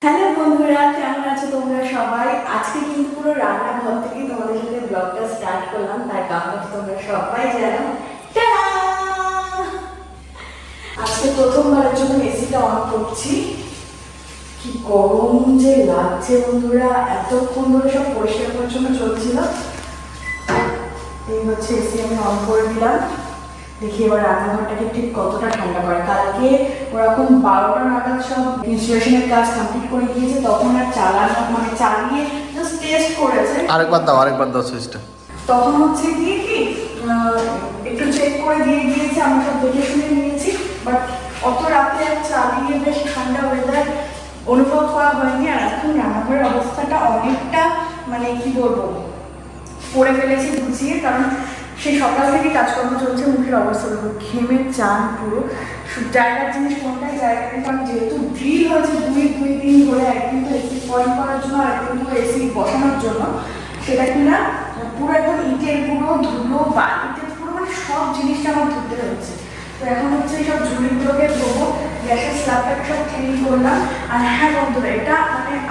Hello বন্ধুরা, কেমন আছো তোমরা সবাই? আজকে কিন্তু পুরো রান্নাঘর থেকে তোমাদের সাথে ব্লগটা স্টার্ট করলাম, তার কারণ তোমরা সবাই জানো। টাডা! আজকে প্রথমবারের জন্য এসিটা অন করছি। কি গরম যে লাগছে বন্ধুরা, এতক্ষণ ধরে সব পরিষ্কার পরিচ্ছন্ন চলছিল। এই হচ্ছে এসি আমি অন করে দিলাম। দেখি এবার রান্নাঘরটাকে ঠিক কতটা ঠান্ডা করে। কালকে ওরকম 12টা নাগাদ সব ইনস্টলেশনের কাজ কমপ্লিট করে গিয়েছে, তখন আর চালিয়ে জাস্ট টেস্ট করেছে। আরেকবার দাও সুইচটা। তখন হচ্ছে গিয়ে কি একটু চেক করে দিয়ে গিয়েছে, আমরা সব দেখে শুনে নিয়েছি। বাট অত রাতে আর চালিয়ে বেশ ঠান্ডা ওয়েদার অনুভব করা হয়নি। আর এখন রান্নাঘরের অবস্থাটা অনেকটা কি বলবো, পড়ে ফেলেছি গুছিয়ে, কারণ সেই সকাল থেকে কাজকর্ম চলছে। মুখের অবস্থা দেখো, ঘেমে চান পুরো। জায়গার জিনিস কোনটাই জায়গা নেই, কারণ যেহেতু ড্রিল হয়েছে দুই দিন ধরে, একদিন তো এসি পয়েন্ট করার জন্য আর একদিন তো এসি বসানোর জন্য, সেটা কিনা পুরো একদম ইটের গুঁড়ো, ধুলো, বালিতে পুরো সব জিনিসটা আমার ধুতে হচ্ছে। তো এখন হচ্ছে এই সব ঝুড়িগুলোকে ধোবো, গ্যাসের স্ল্যাবটাকে সব ক্লিন করলাম। আর হ্যাঁ বন্ধুরা, এটা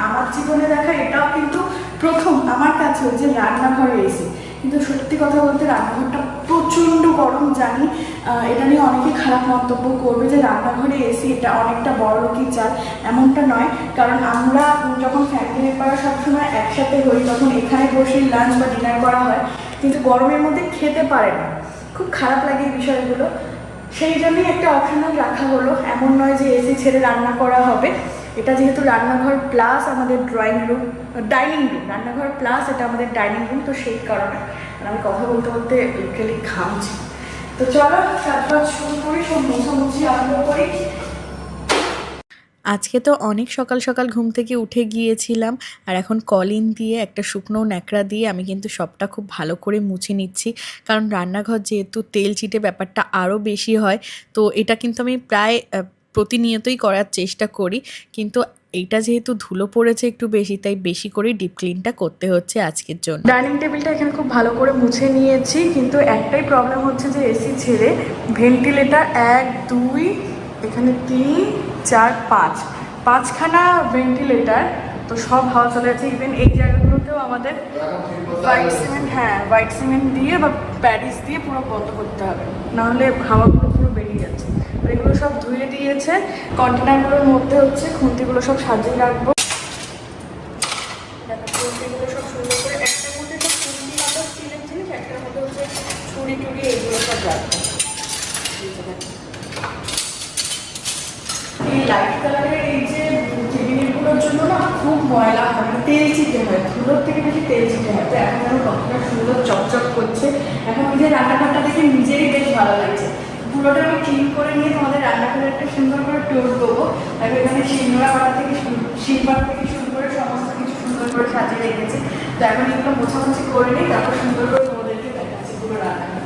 আমার জীবনে দেখা এটাও কিন্তু প্রথম আমার কাছে যে রান্নাঘরে এসি। কিন্তু সত্যি কথা বলতে রান্নাঘরটা প্রচণ্ড গরম, জানি এটা নিয়ে অনেকে খারাপ মন্তব্য করবে যে রান্নাঘরে এসি এটা অনেকটা বড় লোকই চাল। এমনটা নয়, কারণ আমরা যখন ফ্যামিলি মেম্বাররা সবসময় একসাথে হই, তখন এখানে বসে লাঞ্চ বা ডিনার করা হয়, কিন্তু গরমের মধ্যে খেতে পারে না। খুব খারাপ লাগে এই বিষয়গুলো। সেই জন্যই একটা অপশনাল রাখা হলো। এমন নয় যে এসি ছেড়ে রান্না করা হবে। এটা যেহেতু রান্নাঘর প্লাস আমাদের ডাইনিং রুম, রান্নাঘর প্লাস এটা আমাদের ডাইনিং রুম, তো সেই কারণে আমি কথা বলতে বলতে লিটারালি ঘামছি। তো চলো কাজ শুরু করি, সব মোছামুছি আরম্ভ করি। আজকে তো অনেক সকাল সকাল ঘুম থেকে উঠে গিয়েছিলাম, আর এখন কলিন দিয়ে একটা শুকনো ন্যাকড়া দিয়ে আমি কিন্তু সবটা খুব ভালো করে মুছে নিচ্ছি। কারণ রান্নাঘর যেহেতু তেল চিটে ব্যাপারটা আরও বেশি হয়, তো এটা কিন্তু আমি প্রায় প্রতিনিয়তই করার চেষ্টা করি। কিন্তু এইটা যেহেতু ধুলো পড়েছে একটু বেশি, তাই বেশি করে ডিপ ক্লিনটা করতে হচ্ছে আজকের জন্য। ডাইনিং টেবিলটা এখানে খুব ভালো করে মুছে নিয়েছি, কিন্তু একটাই প্রবলেম হচ্ছে যে এসি ছেড়ে ভেন্টিলেটার 1 2 এখানে 3 4 5 5খানা ভেন্টিলেটার, তো সব হাওয়া চলে যাচ্ছে। ইভেন এই জায়গাগুলোতেও আমাদের হোয়াইট সিমেন্ট দিয়ে বা প্যারিস দিয়ে পুরো বন্ধ করতে হবে, নাহলে হাওয়াগুলো পুরো বেরিয়ে যাচ্ছে। আর এগুলো সব ধুয়ে দিয়েছে। কন্টেনারগুলোর মধ্যে হচ্ছে খুন্তিগুলো সব সাজিয়ে রাখবো। খুন্তিগুলো সব সুন্দর করে, একটার মধ্যে সব খুন্তি আলাদা স্টিলের জিনিস, একটার মধ্যে হচ্ছে ছুরি টুরি, এগুলো সব রাখবো। এই লাইট কালারের এই যে টেবিলগুলোর জন্য না খুব ময়লা হয়, তেল চিটে হয়, ধুলোর থেকে বেশি তেল চিটে হয়। তো এখন যেন কতটা সুন্দর চকচক করছে। এখন নিজের রান্নাঘরটা দেখে নিজেরই বেশ ভালো লাগছে। পুরোটা আমি ক্লিন করে নিয়ে তোমাদের রান্নাঘরে একটা সুন্দর করে ট্যুর দেবো। আর এখানে শিলপাটা থেকে শুরু করে সমস্ত কিছু সুন্দর করে সাজিয়ে রেখেছে। তো এখন এগুলো মোছামুছি করে নিই, তারপর সুন্দর করে তোমাদেরকে দেখাচ্ছি পুরো রান্নাঘরটা।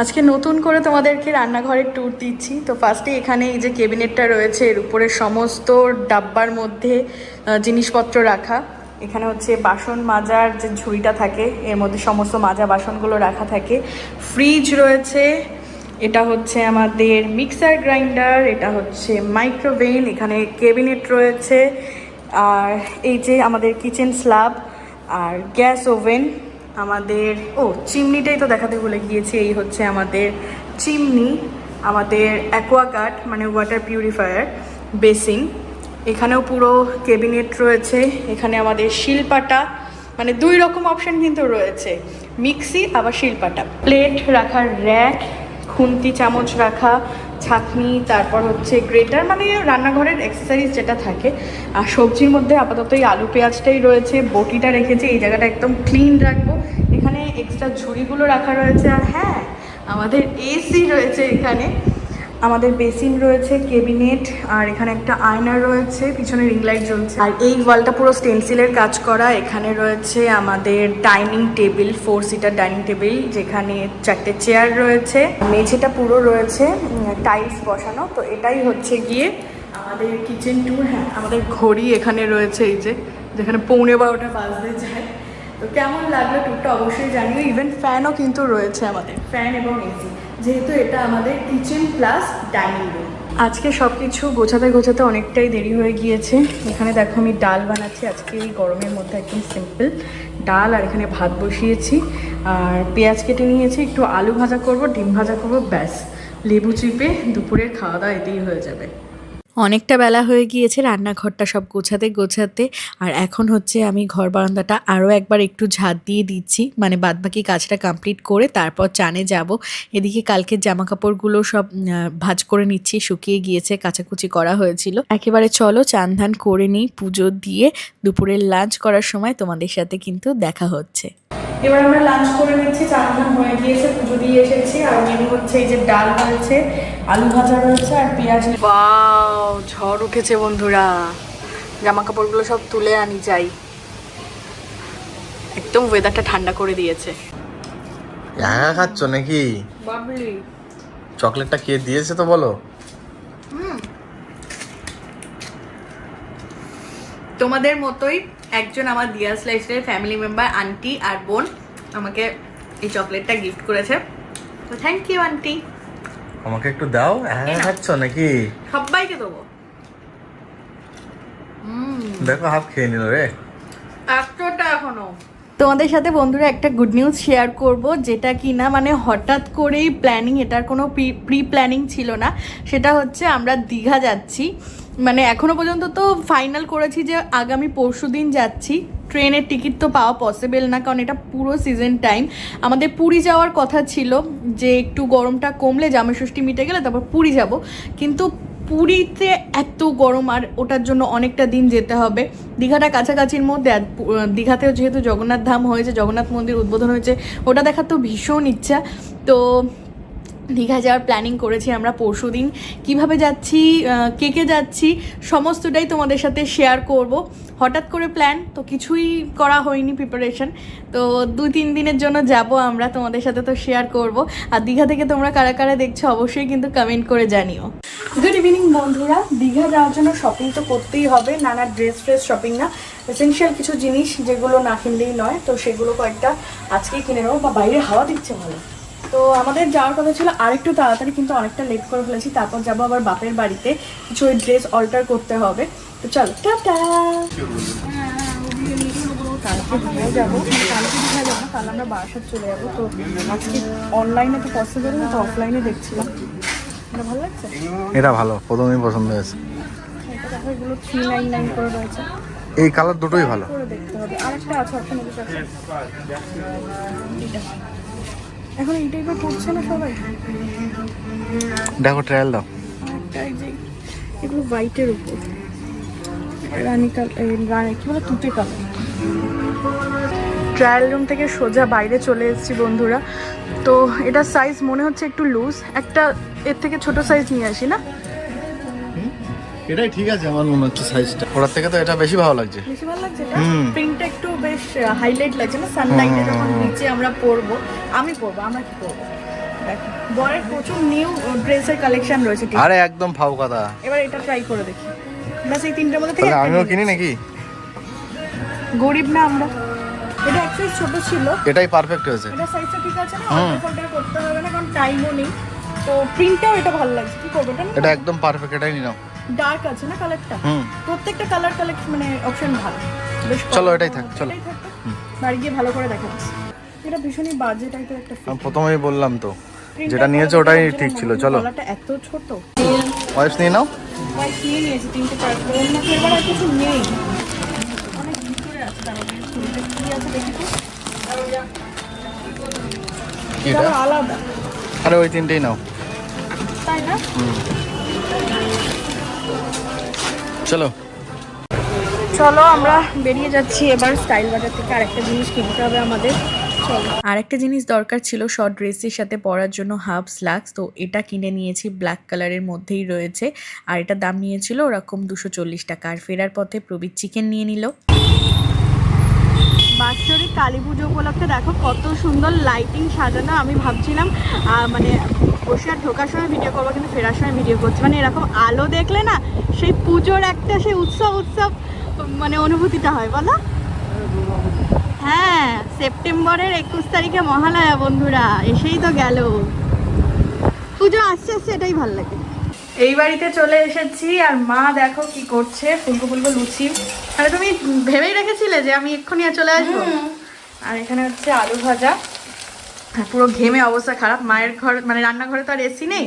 আজকে নতুন করে তোমাদেরকে রান্নাঘরের ট্যুর দিচ্ছি। তো ফার্স্টে এখানে এই যে কেবিনেটটা রয়েছে, এর উপরে সমস্ত ডাব্বার মধ্যে জিনিসপত্র রাখা। এখানে হচ্ছে বাসন মাজার যে ঝুড়িটা থাকে, এর মধ্যে সমস্ত মাজা বাসনগুলো রাখা থাকে। ফ্রিজ রয়েছে, এটা হচ্ছে আমাদের মিক্সার গ্রাইন্ডার, এটা হচ্ছে মাইক্রোওয়েভ, এখানে ক্যাবিনেট রয়েছে। আর এই যে আমাদের কিচেন স্ল্যাব আর গ্যাস ওভেন, আমাদের চিমনিটাই তো দেখাতে ভুলে গিয়েছি। এই হচ্ছে আমাদের চিমনি, আমাদের অ্যাকোয়াগার্ড ওয়াটার পিউরিফায়ার, বেসিন। এখানেও পুরো ক্যাবিনেট রয়েছে। এখানে আমাদের শিলপাটা, 2 রকম অপশান কিন্তু রয়েছে, মিক্সি আবার শিলপাটা। প্লেট রাখার র্যাক, খুন্তি চামচ রাখা, ছাঁকনি, তারপর হচ্ছে গ্রেটার, রান্নাঘরের অ্যাক্সেসরিজ যেটা থাকে। আর সবজির মধ্যে আপাতত এই আলু পেঁয়াজটাই রয়েছে, বটিটা রেখেছি। এই জায়গাটা একদম ক্লিন রাখবো। এখানে এক্সট্রা ঝুড়িগুলো রাখা রয়েছে। আর হ্যাঁ, আমাদের এসি রয়েছে এখানে, আমাদের বেসিন রয়েছে, ক্যাবিনেট, আর এখানে একটা আয়না রয়েছে, পিছনে রিং লাইট জ্বলছে। আর এই ওয়ালটা পুরো স্টেনসিলের কাজ করা। এখানে রয়েছে আমাদের dining table, 4 seater dining table, যেখানে 4টে চেয়ার রয়েছে। মেঝেটা পুরো রয়েছে টাইলস বসানো। তো এটাই হচ্ছে গিয়ে আমাদের কিচেন ট্যুর। হ্যাঁ, আমাদের ঘড়ি এখানে রয়েছে, এই যে যেখানে 11:15 বাজতে যায়। তো কেমন লাগলো ট্যুরটা অবশ্যই জানিও। ইভেন ফ্যানও কিন্তু রয়েছে আমাদের, ফ্যান এবং এসি, যেহেতু এটা আমাদের কিচেন প্লাস ডাইনিং রুম। আজকে সব কিছু গোছাতে গোছাতে অনেকটাই দেরি হয়ে গিয়েছে। এখানে দেখো আমি ডাল বানাচ্ছি আজকে এই গরমের মধ্যে, একদম সিম্পল ডাল, আর এখানে ভাত বসিয়েছি, আর পেঁয়াজ কেটে নিয়েছি, একটু আলু ভাজা করব, ডিম ভাজা করব, ব্যাস লেবু চিপে দুপুরের খাওয়া দাওয়া এতেই হয়ে যাবে। অনেকটা বেলা হয়ে গিয়েছে রান্নাঘরটা সব গোছাতে গোছাতে, আর এখন হচ্ছে আমি ঘর বারান্দাটা আরও একবার একটু ঝাঁট দিয়ে দিচ্ছি, মানে বাদবাকি কাজটা কমপ্লিট করে তারপর চানে যাব। এদিকে কালকের জামা কাপড়গুলো সব ভাঁজ করে নিচ্ছি, শুকিয়ে গিয়েছে, কাচাকুচি করা হয়েছিল। একেবারে চলো চান ধান করে নিই, পুজো দিয়ে দুপুরের লাঞ্চ করার সময় তোমাদের সাথে কিন্তু দেখা হচ্ছে। এবার আমরা লাঞ্চ করে নিচ্ছি, চান ধান হয়ে গিয়েছে, পুজো দিয়ে এসেছি। আর মেনু হচ্ছে এই যে ডাল রয়েছে, আলু ভাজা রয়েছে, আর পেঁয়াজ। বাও, ঝড় উঠেছে বন্ধুরা, জামা কাপড়গুলো সব তুলে আনি যাই, একদম ওয়েদারটা ঠান্ডা করে দিয়েছে। একা খাচ্ছ নাকি? বাবলি চকলেটটা কে দিয়েছে তো বলো? তোমাদের মতোই একজন আমার দিয়াস লাইফস্টাইল ফ্যামিলি মেম্বার আন্টি আর বোন আমাকে এই চকলেটটা গিফট করেছে, তো থ্যাংক ইউ আন্টি। আমাকে একটু দাও। একা খাচ্ছ নাকি? সবাইকে দেবো। দেখো হাফ খেয়ে নিল রে। একশোটা এখনো। তোমাদের সাথে বন্ধুরা একটা গুড নিউজ শেয়ার করব, যেটা কি না মানে হঠাৎ করেই প্ল্যানিং, এটার কোনো প্রি প্ল্যানিং ছিল না। সেটা হচ্ছে আমরা দীঘা যাচ্ছি, মানে এখনো পর্যন্ত তো ফাইনাল করেছি যে আগামী পরশুদিন যাচ্ছি। ট্রেনের টিকিট তো পাওয়া পসিবল না, কারণ এটা পুরো সিজন টাইম। আমাদের পুরী যাওয়ার কথা ছিল, যে একটু গরমটা কমলে, জামাইষষ্ঠী মিটে গেলে তারপর পুরী যাব, কিন্তু পুরীতে এত গরম, আর ওটার জন্য অনেকটা দিন যেতে হবে। দীঘাটা কাছাকাছির মধ্যে, আর দীঘাতেও যেহেতু জগন্নাথ ধাম হয়েছে, জগন্নাথ মন্দির উদ্বোধন হয়েছে, ওটা দেখার তো ভীষণ ইচ্ছা। তো দীঘা যাওয়ার প্ল্যানিং করেছি আমরা পরশুদিন। কিভাবে যাচ্ছি, কে কে যাচ্ছি, সমস্তটাই তোমাদের সাথে শেয়ার করব। হঠাৎ করে প্ল্যান, তো কিছুই করা হয়নি প্রিপারেশন। তো 2-3 দিনের জন্য যাব আমরা, তোমাদের সাথে তো শেয়ার করব। আর দীঘা থেকে তোমরা কারা কারা দেখছো অবশ্যই কিন্তু কমেন্ট করে জানিও। গুড ইভিনিং বন্ধুরা। দীঘা যাওয়ার জন্য শপিং তো করতেই হবে, নানা ড্রেস শপিং না, এসেনশিয়াল কিছু জিনিস যেগুলো না কিনলেই নয়, তো সেগুলো কয়েকটা আজকেই কিনে নেবো। বা বাইরে হাওয়া দিচ্ছে ভালো। তো আমাদের যাওয়ার কথা ছিল আরেকটু তাড়াতাড়ি, কিন্তু অনেকটা লেট করে ফেলেছি। তারপর যাবো আবার বাপের বাড়িতে, কিছু ওই ড্রেস অল্টার করতে হবে। তো চলো টাটা। কালকে দীঘায় যাবো, কালকে দীঘায় যাবো, কাল আমরা বারাসাত চলে যাবো। তো আজকে অনলাইনে তো পসিবল না, তো অফলাইনে দেখছিলাম। এটা ভালো লাগছে, এটা ভালো, প্রথমেই পছন্দ হয়েছে। এটা দেখো, এগুলো 399 করে রয়েছে। এই কালার দুটোই ভালো। করে দেখতে হবে, আরেকটা আছে অপশন আছে। এখন এই টাইপের পড়ছে না সবাই। দেখো ট্রায়াল দাও। এগুলো হোয়াইটের উপর রানী কালার, কি বলে তুতে কালার। ট্রায়াল রুম থেকে সোজা বাইরে চলে এসেছি বন্ধুরা। তো এটা সাইজ মনে হচ্ছে একটু লুজ, একটা এর থেকে ছোট সাইজ নিয়ে আসি না? এটাই ঠিক আছে আমার মনে হচ্ছে সাইজটা। ওটার থেকে তো এটা বেশি ভালো লাগছে। বেশি ভালো লাগছে না? প্রিন্টটা একটু বেশ হাইলাইট লাগছে না, সানলাইটে যখন নিচে আমরা পরবো। আমরা কি পরবো? দেখো বরের প্রচুর নিউ ড্রেসের কালেকশন রয়েছে। আরে একদম ফাউ কথা। এবার এটা ট্রাই করে দেখি। ব্যাস এই তিনটার মধ্যে থেকে তাহলে আমিও কিনি নাকি? গরিব না আমরা। এটা এক সাইজ ছোট ছিল, এটাই পারফেক্ট হয়েছে। এটা সাইজটা ঠিক আছে না, অল্টার করতে হবে না, কারণ টাইমও নেই। তো প্রিন্টটাও এটা ভালো লাগছে। কি করবো এটা? এটা একদম পারফেক্ট, এটাই নিও। ডার্ক আছে না কালারটা, প্রত্যেকটা কালার কালেকশন মানে অপশন ভালো। বেশ চলো এটাই থাক, চলো বাড়ি গিয়ে ভালো করে দেখাচ্ছি। এটা ভীষণই বাজে টাইপের একটা আমি প্রথমেই বললাম তো, যেটা নিয়েছো ওটাই ঠিক ছিল। চলো গলাটা এত ছোট। ওয়াইপস নিয়ে নাও। ওয়াইস নিয়ে নিয়েছি 3টে পার্ট। অন্য ফ্লেভার আর কিছু নেই, অনেক ভিতরে আছে। দাঁড়াবে কি আছে দেখি তো। এটা আলাদা। আরে ওই তিনটেই নাও, তাই না? চলো চলো আমরা বেরিয়ে যাচ্ছি এবার স্টাইল বাজার থেকে। আরেকটা জিনিস কিনতে হবে আমাদের। আরেকটা জিনিস দরকার ছিল শর্ট ড্রেসের সাথে পরার জন্য, হাফ স্লাক্স। তো এটা কিনে নিয়েছি, ব্ল্যাক কালারের মধ্যেই রয়েছে। আর এটা দাম নিয়েছিল ওরকম 240 টাকা। আর ফেরার পথে প্রবীর চিকেন নিয়ে নিল। বাৎসরিক কালী পুজো উপলক্ষে দেখো কত সুন্দর লাইটিং সাজানো। আমি ভাবছিলাম মানে বসে আর ঢোকার সময় ভিডিও করবো, কিন্তু ফেরার সময় ভিডিও করছি। মানে এরকম আলো দেখলে না সেই পুজোর একটা সেই উৎসব মানে অনুভূতিটা হয় বলো? হ্যাঁ, সেপ্টেম্বরের 21 তারিখে মহালয়া বন্ধুরা, এসেই তো গেল। পুজো আসছে আসছে, এটাই ভালো লাগে। এই বাড়িতে চলে এসেছি আর মা দেখো কি করছে, ফুলকো ফুলকো লুচি। আরে তুমি ভেবেই রেখেছিলে যে আমি এক্ষুনি চলে আসবো? আর এখানে হচ্ছে আলু ভাজা। আর পুরো ঘেমে অবস্থা খারাপ। মায়ের ঘর মানে রান্নাঘরে তো আর এসি নেই।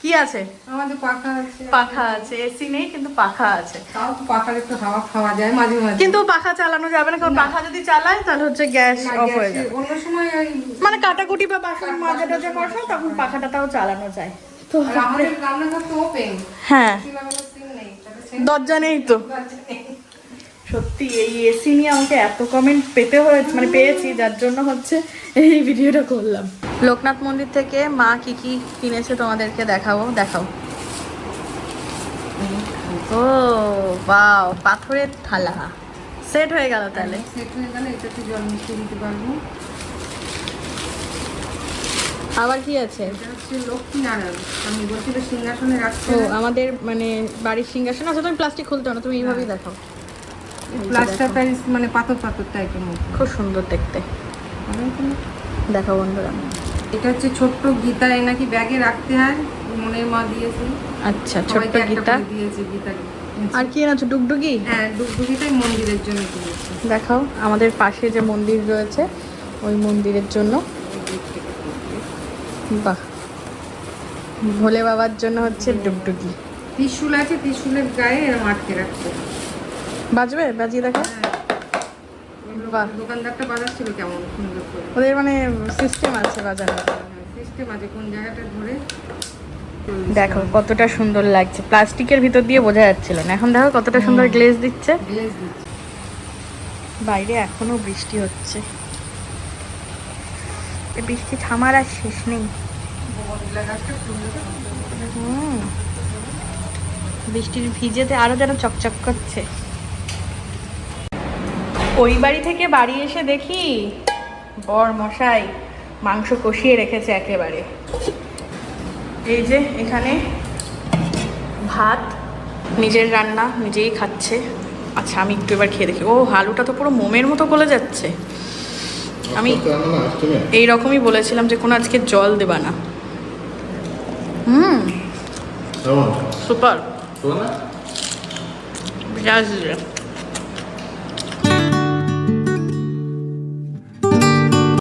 কি আছে? আমাদের পাখা আছে। পাখা আছে, এসি নেই কিন্তু পাখা আছে। তাও পাখার একটু হাওয়া খাওয়া যায় মাঝে মাঝে। কিন্তু পাখা চালানো যাবে না, কারণ পাখা যদি চালায় তাহলে হচ্ছে গ্যাস অফ হয়ে যাবে। অন্য সময় ওই মানে কাটাকুটি বা বাসন মাজা টাজা করছো তখন পাখাটা তাও চালানো যায়। তো আর আমাদের রান্নাঘর তো ওপেন, হ্যাঁ, সিম নেই, দরজা নেই তো। সত্যি এই এসি নিয়ে আমাকে এত কমেন্ট পেতে হয়েছে, মানে পেয়েছি, যার জন্য হচ্ছে এই ভিডিওটা করলাম। লোকনাথ মন্দির থেকে মা কি কি কিনেছে তোমাদেরকে দেখাবো, দেখাও। ও বাও, পাথরের থালা সেট হয়ে গেল তাহলে। সেট হয়ে গেলে এটাতে জল মিশিয়ে দিতে পারবো। আবার কি আছে? এটা হচ্ছে লক্ষ্মী নারায়ণ, আমি বলছিল সিংহাসনে রাখতে। ও আমাদের মানে বাড়ির সিংহাসন আছে, তুমি প্লাস্টিক খুলতে না, তুমি এইভাবেই দেখাও। প্লাস্টার প্যারিস মানে পাথর পাথর টাইপের মতো, খুব সুন্দর দেখতে। দেখো বন্ধুরা, এটা হচ্ছে ছোট্ট গীতা, এ নাকি ব্যাগে রাখতে হয়, মনের মা দিয়েছে। আচ্ছা, ছোট্ট সবাইকে একটা গীতা। করে দিয়েছে গীতা। আর কি আছে? ডুগডুগি। হ্যাঁ, ডুগডুগিটাই মন্দিরের জন্য কিনেছে। দেখাও, আমাদের পাশে যে মন্দির রয়েছে ওই মন্দিরের জন্য। বাহ, ভোলে বাবার জন্য হচ্ছে ডুগডুগি। ত্রিশূল আছে, ত্রিশূলের গায়ে এরকম আটকে রাখতে। বাজবে? বাজিয়ে দেখো। বাহ, দোকানদারটা বাজাচ্ছিল কেমন সুন্দর করে। ওদের মানে সিস্টেম আছে বাজানোর। সিস্টেম আছে, কোন জায়গাটা ধরে। দেখো কতটা সুন্দর লাগছে, প্লাস্টিকের ভিতর দিয়ে বোঝা যাচ্ছিল না, এখন দেখো কতটা সুন্দর গ্লেজ দিচ্ছে। গ্লেজ দিচ্ছে। বাইরে এখনো বৃষ্টি হচ্ছে, এই বৃষ্টি থামার আর শেষ নেই। বৃষ্টির ভিজেতে আরো যেন চকচক করছে। ওই বাড়ি থেকে বাড়ি এসে দেখি বর মশাই মাংস কষিয়ে রেখেছে একেবারে। এই যে এখানে ভাত, নিজের রান্না নিজেই খাচ্ছে। আচ্ছা আমি একটু এবার খেয়ে দেখি। ও আলুটা তো পুরো মোমের মতো গলে যাচ্ছে। আমি এই রকমই বলেছিলাম যে কোনো আজকে জল দেবা না। সুপার।